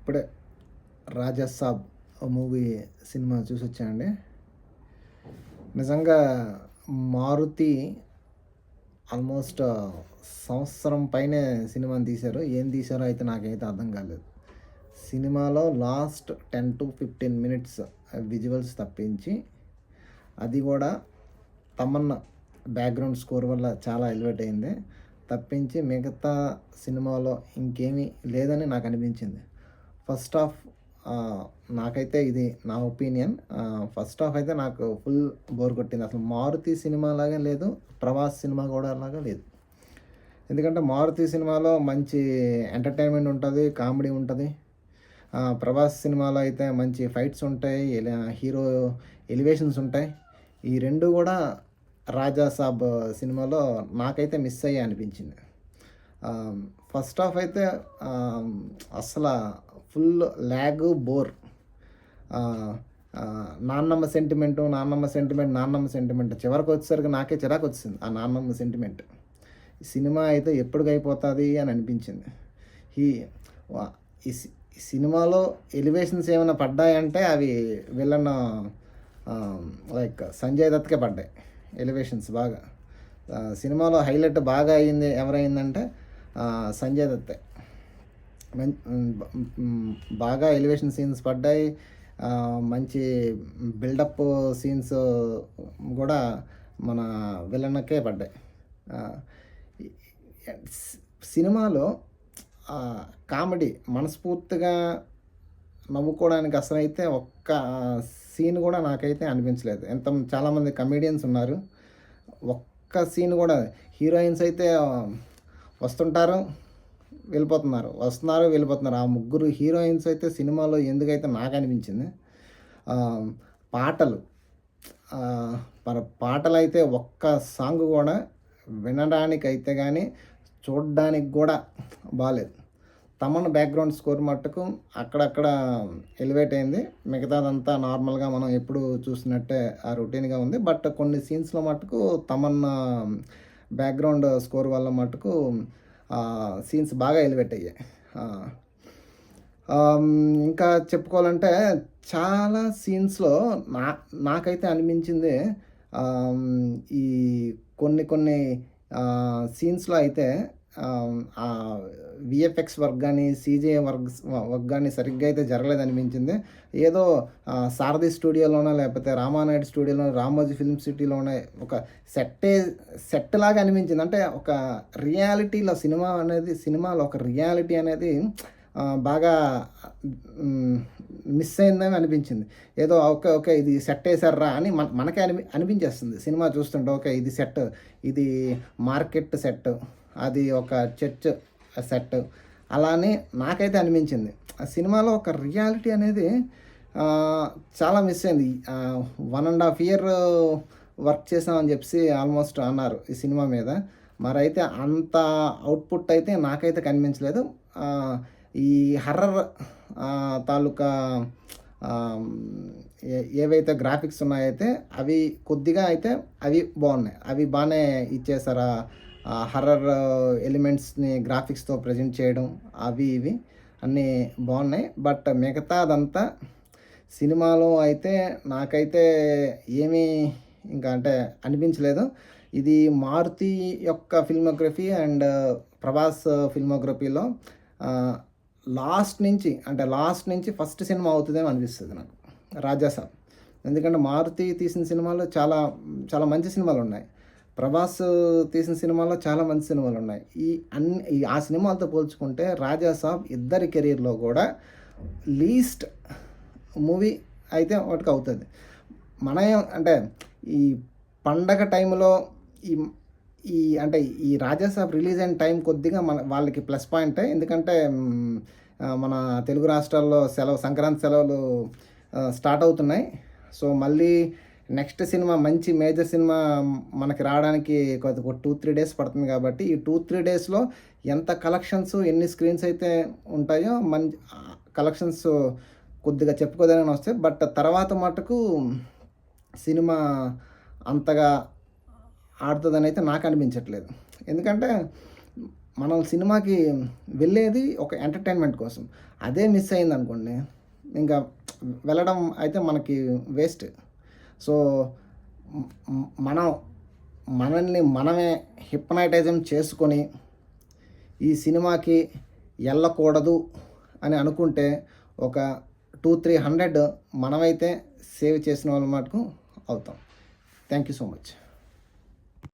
ఇప్పుడే 'Raja Saab' movie cinema చూసొచ్చానండి. నిజంగా 'Maruti' almost సంవత్సరం పైనే సినిమాని తీశారు. ఏం తీశారో అయితే నాకైతే అర్థం కాలేదు. సినిమాలో లాస్ట్ 10-15 మినిట్స్ విజువల్స్ తప్పించి, అది కూడా తమన్నా బ్యాక్‌గ్రౌండ్ స్కోర్ వల్ల చాలా ఎలివేట్ అయింది. తప్పించి మిగతా సినిమాలో ఇంకేమీ లేదని నాకనిపించింది. ఫస్ట్ హాఫ్ నాకైతే ఇది నా ఒపీనియన్. ఫస్ట్ హాఫ్ అయితే నాకు ఫుల్ బోర్ కొట్టింది. అసలు 'మారుతి' సినిమా లాగా లేదు. 'ప్రభాస్' సినిమా కూడా అలాగా లేదు. ఎందుకంటే 'మారుతి' సినిమాలో మంచి ఎంటర్‌టైన్‌మెంట్ ఉంటది, కామెడీ ఉంటది. 'ప్రభాస్' సినిమాలో అయితే మంచి ఫైట్స్ ఉంటాయి, హీరో ఎలివేషన్స్ ఉంటాయి. ఈ 2 కూడా 'రాజాసాబ్' సినిమాలో నాకైతే మిస్ అయ్యాయి అనిపించింది. ఫస్ట్ హాఫ్ అయితే అస్సల ఫుల్ ల్యాగు, బోర్. నాన్నమ్మ సెంటిమెంటు, నాన్నమ్మ సెంటిమెంట్ చివరికొచ్చేసరికి నాకే చిరాకొచ్చేసింది ఆ నాన్నమ్మ సెంటిమెంట్. ఈ సినిమా అయితే ఎప్పటికైపోతది అని అనిపించింది. ఈ వ ఈ సి సినిమాలో ఎలివేషన్స్ ఏమైనా పడ్డాయంటే అవి విలన్ లైక్ సంజయ్ దత్‌కే పడ్డాయి ఎలివేషన్స్ బాగా. సినిమాలో హైలైట్ బాగా అయింది ఎవరైందంటే సంజయ్ దత్తే. బాగా ఎలివేషన్ సీన్స్ పడ్డాయి. మంచి బిల్డప్ సీన్స్ కూడా మన విలన్‌కే పడ్డాయి. సినిమాలో కామెడీ మనస్ఫూర్తిగా నవ్వుకోవడానికి అసలైతే ఒక్క సీన్ కూడా నాకైతే అనిపించలేదు. చాలామంది కమెడియన్స్ ఉన్నారు. ఒక్క సీన్ కూడా హీరోయిన్స్ అయితే వస్తుంటారు, వెళ్ళిపోతున్నారు, వస్తున్నారు, వెళ్ళిపోతున్నారు. ఆ ముగ్గురు హీరోయిన్స్ అయితే సినిమాలో ఎందుకైతే నాకనిపించింది. పాటలు పాటలైతే ఒక్క సాంగ్ కూడా వినడానికైతే కానీ, చూడడానికి కూడా బాలేదు. తమన్ బ్యాక్‌గ్రౌండ్ స్కోర్ మట్టుకు అక్కడక్కడ ఎలివేట్ అయింది. మిగతాదంతా నార్మల్‌గా మనం ఎప్పుడు చూసినట్టే రొటీన్‌గా ఉంది. బట్ కొన్ని సీన్స్‌లో మట్టుకు తమన్ బ్యాక్‌గ్రౌండ్ స్కోర్ వల్ల మట్టుకు సీన్స్ బాగా ఎలివేట్ అయ్యాయి. ఇంకా చెప్పుకోవాలంటే చాలా సీన్స్‌లో నాకైతే అనిపించింది. ఈ కొన్ని సీన్స్‌లో అయితే వీఎఫ్ఎక్స్ వర్క్ గానీ, సీజీఐ వర్క్ గానీ సరిగ్గా అయితే జరగలేదనిపించింది. ఏదో సారథి స్టూడియోలోనో, లేకపోతే రామానాయుడు స్టూడియోలోనో, రామోజీ ఫిల్మ్ సిటీలోనే ఒక సెట్ లాగా అనిపించింది. అంటే ఒక రియాలిటీలో సినిమాలో ఒక రియాలిటీ అనేది బాగా మిస్ అయిందని అనిపించింది. ఏదో ఓకే ఇది సెట్ వేశార్రా అని మనకే అనిపించేస్తుంది సినిమా చూస్తుంటే. ఓకే ఇది సెట్, ఇది మార్కెట్ సెట్, అది ఒక చర్చ్ సెట్, అలా అని నాకైతే అనిపించింది. ఆ సినిమాలో ఒక రియాలిటీ అనేది చాలా మిస్ అయింది. 1.5 ఇయర్ వర్క్ చేసామని చెప్పి ఆల్మోస్ట్ అన్నారు ఈ సినిమా మీద. మరైతే అంత అవుట్పుట్ అయితే నాకైతే కనిపించలేదు. ఈ హర్రర్ తాలూకా ఏవైతే గ్రాఫిక్స్ ఉన్నాయైతే అవి కొద్దిగా అయితే అవి బాగున్నాయి. అవి బాగానే ఇచ్చేసారు. హర్రర్ ఎలిమెంట్స్ని గ్రాఫిక్స్తో ప్రజెంట్ చేయడం అవి ఇవి అన్నీ బాగున్నాయి. బట్ మిగతాదంతా సినిమాలో అయితే నాకైతే ఏమీ ఇంకా అంటే అనిపించలేదు. ఇది మారుతి యొక్క ఫిల్మోగ్రఫీ అండ్ ప్రభాస్ ఫిల్మోగ్రఫీలో లాస్ట్ నుంచి ఫస్ట్ సినిమా అవుతుందేమో అనిపిస్తుంది నాకు 'రాజాసాబ్'. ఎందుకంటే మారుతి తీసిన సినిమాలు చాలా చాలా మంచి సినిమాలు ఉన్నాయి. ప్రభాస్ తీసిన సినిమాల్లో చాలా మంచి సినిమాలు ఉన్నాయి. ఆ సినిమాలతో పోల్చుకుంటే 'రాజాసాబ్' ఇద్దరి కెరీర్లో కూడా లీస్ట్ మూవీ అయితే ఒకటికి అవుతుంది. అంటే ఈ పండగ టైంలో ఈ 'రాజాసాబ్' రిలీజ్ అయిన టైం కొద్దిగా వాళ్ళకి ప్లస్ పాయింటే. ఎందుకంటే మన తెలుగు రాష్ట్రాల్లో సంక్రాంతి సెలవులు స్టార్ట్ అవుతున్నాయి. సో మళ్ళీ నెక్స్ట్ సినిమా మంచి మేజర్ సినిమా మనకి రావడానికి ఒక 2-3 డేస్ పడుతుంది. కాబట్టి ఈ 2-3 డేస్లో ఎంత కలెక్షన్స్, ఎన్ని స్క్రీన్స్ అయితే ఉంటాయో కలెక్షన్స్ కొద్దిగా చెప్పుకోదనే వస్తాయి. బట్ తర్వాత మటుకు సినిమా అంతగా ఆడుతుందని అయితే నాకు అనిపించట్లేదు. ఎందుకంటే మనం సినిమాకి వెళ్ళేది ఒక ఎంటర్టైన్మెంట్ కోసం. అదే మిస్ అయిందనుకోండి, ఇంకా వెళ్ళడం అయితే మనకి వేస్ట్. సో, మనం మనల్ని మనమే హిప్నటైజం చేసుకొని ఈ సినిమాకి వెళ్ళకూడదు అని అనుకుంటే ఒక 200-300 మనమైతే సేవ్ చేసిన వాళ్ళ మటుకు అవుతాం. Thank you so much.